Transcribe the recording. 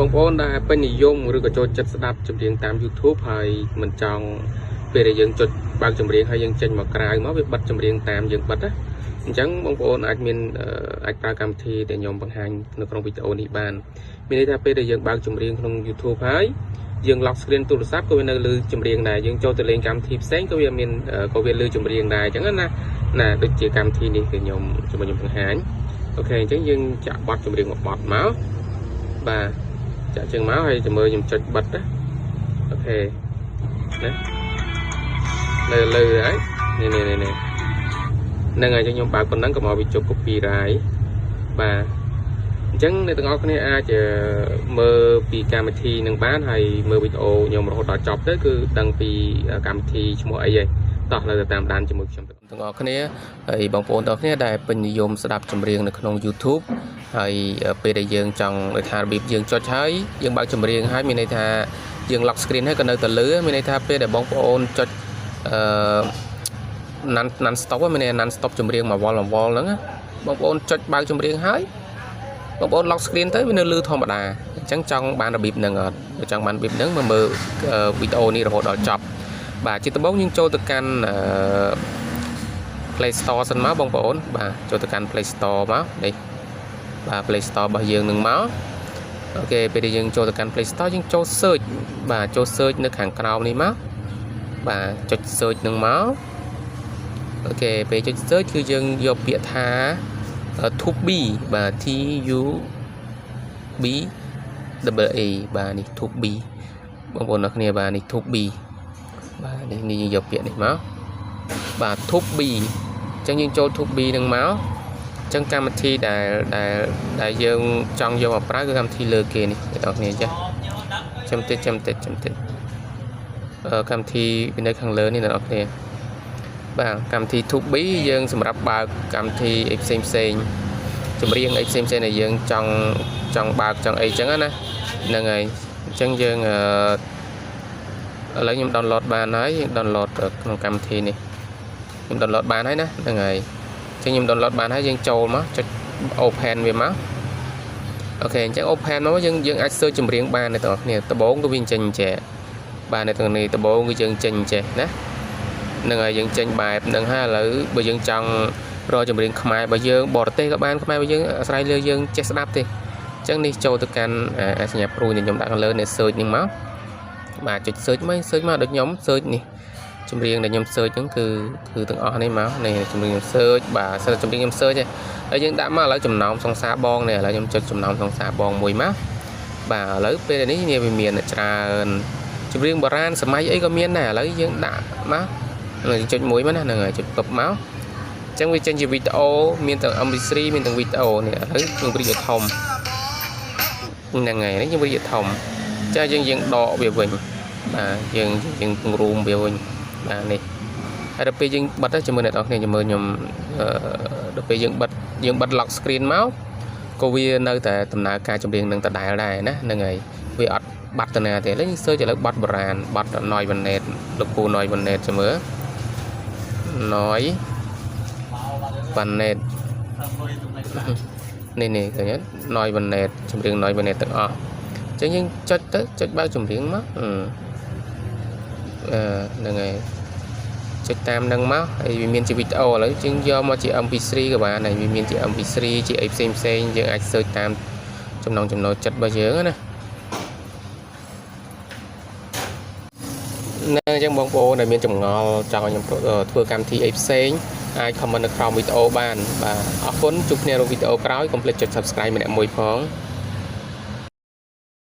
បងប្អូនដែលពេញនិយមឬក៏ចូលចិត្តស្ដាប់ចម្រៀងតាម YouTube ហើយមិនចង់ពេលដែលយើងចុចបើកចម្រៀងហើយយើងចេញមកក្រៅមកវាបិទចម្រៀងតាមយើងបិទណាអញ្ចឹងបងប្អូនអាចប្រើកម្មវិធីដែលខ្ញុំបង្ហាញនៅក្នុងវីដេអូនេះបានមានន័យថាពេលដែលយើងបើកចម្រៀងក្នុង YouTube ហើយយើង lock screen ទូរស័ព្ទក៏វានៅលើចម្រៀងដែរយើងចូលទៅលេងកម្មវិធីផ្សេងក៏វាលើចម្រៀងដែរអញ្ចឹងណាដូចជាកម្មវិធីនេះគឺខ្ញុំបង្ហាញអូខេអញ្ចឹងយើងចាក់បទចម្រៀងមួយបទមកបាទចាក់ជើងមកហើយចាំមើលខ្ញុំចុចបិទណាអូខេណាលើហើយនេះហ្នឹងហើយខ្ញុំបើកប៉ុណ្ណឹងក៏មកវាជប់ copyright បាទអញ្ចឹងអ្នកទាំងអស់គ្នាអាចមើលពីកម្មវិធីនឹងបានហើយមើលវីដេអូខ្ញុំរហូតដល់ចប់ទៅគឺដឹងពីកម្មវិធីឈ្មោះអីហើយតោះនៅតាមដានជាមួយខ្ញុំទាំងអស់គ្នាហើយបងប្អូនទាំងអស់គ្នាដែលពេញនិយមស្ដាប់ចម្រៀងនៅក្នុង YouTube ហើយពេលដែលយើងចង់ឲ្យថារបៀបយើងចុចហើយយើងបើកចម្រៀងហើយមានន័យថាយើង lock screen ហើយក៏នៅតែលើមានន័យថាពេលដែលបងប្អូនចុចnon stop មានន័យ non stop ចម្រៀងមកវល់ហ្នឹងបងប្អូនចុចបើកចម្រៀងហើយបងប្អូន lock screen ទៅវានៅលើធម្មតាអញ្ចឹងចង់បានរបៀបហ្នឹងអត់ចង់បានរបៀបហ្នឹងមកមើលវីដេអូនេះរហូតដល់ចប់បាទជាដំបូងយើងចូលទៅកាន់Play Store សិនមកបងប្អូនបាទចូលទៅកាន់ Play Store មកនេះបាទ Play Store របស់យើងនឹងមកអូខេពេលដែលយើងចូលទៅកាន់ Play Store យើងចូល search បាទចូល search នៅខាងក្រោមនេះមកបាទចុច search នឹងមកអូខេពេលចុច search គឺយើងយកពាក្យថា Tubi បាទ TUB AA បាទនេះ Tubi បងប្អូនអ្នកគ្នាបាទនេះ Tubi បាទនេះយើងយកពាក្យនេះមកបាទ Tubi អញ្ចឹងយើងចូល Tubi នឹងមកអញ្ចឹងកម្មវិធីដែលយើងចង់យកមកប្រើគឺកម្មវិធីលើគេនេះបងប្អូនគ្នាចាចាំតិចកម្មវិធីនៅខាងលើនេះបងប្អូនគ្នាបាទកម្មវិធី Tubi យើងសម្រាប់បើកកម្មវិធីអីផ្សេងចម្រៀងអីផ្សេងដែលយើងចង់បើកចង់អីចឹងណាហ្នឹងហើយអញ្ចឹងយើងឥឡូវខ្ញុំ download បានហើយយើង download ក្នុងកម្មវិធីនេះខ្ញុំ download បានហើយណាហ្នឹងហើយអញ្ចឹងខ្ញុំ download បានហើយយើងចូលមកចុច open វាមកអូខេអញ្ចឹង open មកយើងអាច search ចម្រៀងបានទាំងអស់គ្នាដំបូងគឺវាចេញអញ្ចេះបាទនៅក្នុងនេះដំបូងគឺយើងចេញអញ្ចេះណាហ្នឹងហើយយើងចេញបែបហ្នឹងហើយឥឡូវបើយើងចង់រកចម្រៀងខ្មែរបើយើងបរទេសក៏បានខ្មែរបើយើងអាស្រ័យលើយើងចេះស្ដាប់ទេអញ្ចឹងនេះចូលទៅកាន់សញ្ញាព្រួយនេះខ្ញុំដាក់ខាងលើនេះ search ហ្នឹងមកបាទចុច search មកដូចខ្ញុំ search នេះចម្រៀងដែលខ្ញុំ search ហ្នឹងគឺទាំងអស់នេះមកនេះចម្រៀងខ្ញុំ search បាទសិតចម្រៀងខ្ញុំ search ហើយយើងដាក់មកឥឡូវចំណោមសង្សារបងនេះឥឡូវខ្ញុំចុចចំណោមសង្សារបងមួយមកបាទឥឡូវពេលនេះវាមានច្រើនចម្រៀងបុរាណសម័យអីក៏មានដែរឥឡូវយើងដាក់មកចុចមួយមកណាហ្នឹងហើយចុចពឹបមកអញ្ចឹងវាចេញជាវីដេអូមានទាំង MP3 មានទាំងវីដេអូនេះឥឡូវយើងព្រីធំហ្នឹងហើយនេះយើងព្រីធំចាយើងដកវាវិញបាទយើងពង្រួមវាវិញបាទនេះហើយដល់ពេលយើងបិទជាមួយអ្នកនរគ្នាជាមួយខ្ញុំដល់ពេលយើងបិទ lock screen មកក៏វានៅតែដំណើរការចម្រៀងនឹងដដែលដែរណាហ្នឹងហើយវាអត់បាត់ទៅណាទេឥឡូវយើង search ឥឡូវបទបុរាណបទ Noi Vanet លោកពូ Noi Vanet ចាំមើល Noi Vanet នេះឃើញទេ Noi Vanet ចម្រៀង Noi Vanet ទាំងអស់អញ្ចឹងយើងចុចបើកចម្រៀងមកហ្នឹងហើយចុចតាមនឹងមកហើយវាមានជាវីដេអូឥឡូវយើងយកមកជា MP3 ក៏បានហើយវាមានជា MP3 ជាអីផ្សេងយើងអាច search តាមចំណង់ចំណូលចិត្តរបស់យើងណានៅអញ្ចឹងបងប្អូនដែលមានចម្ងល់ចង់ឲ្យខ្ញុំធ្វើកម្មវិធីអីផ្សេងអាច comment នៅក្រោមវីដេអូបានបាទអរគុណជួបគ្នាក្នុងវីដេអូក្រោយកុំភ្លេចចុច subscribe ម្នាក់មួយផង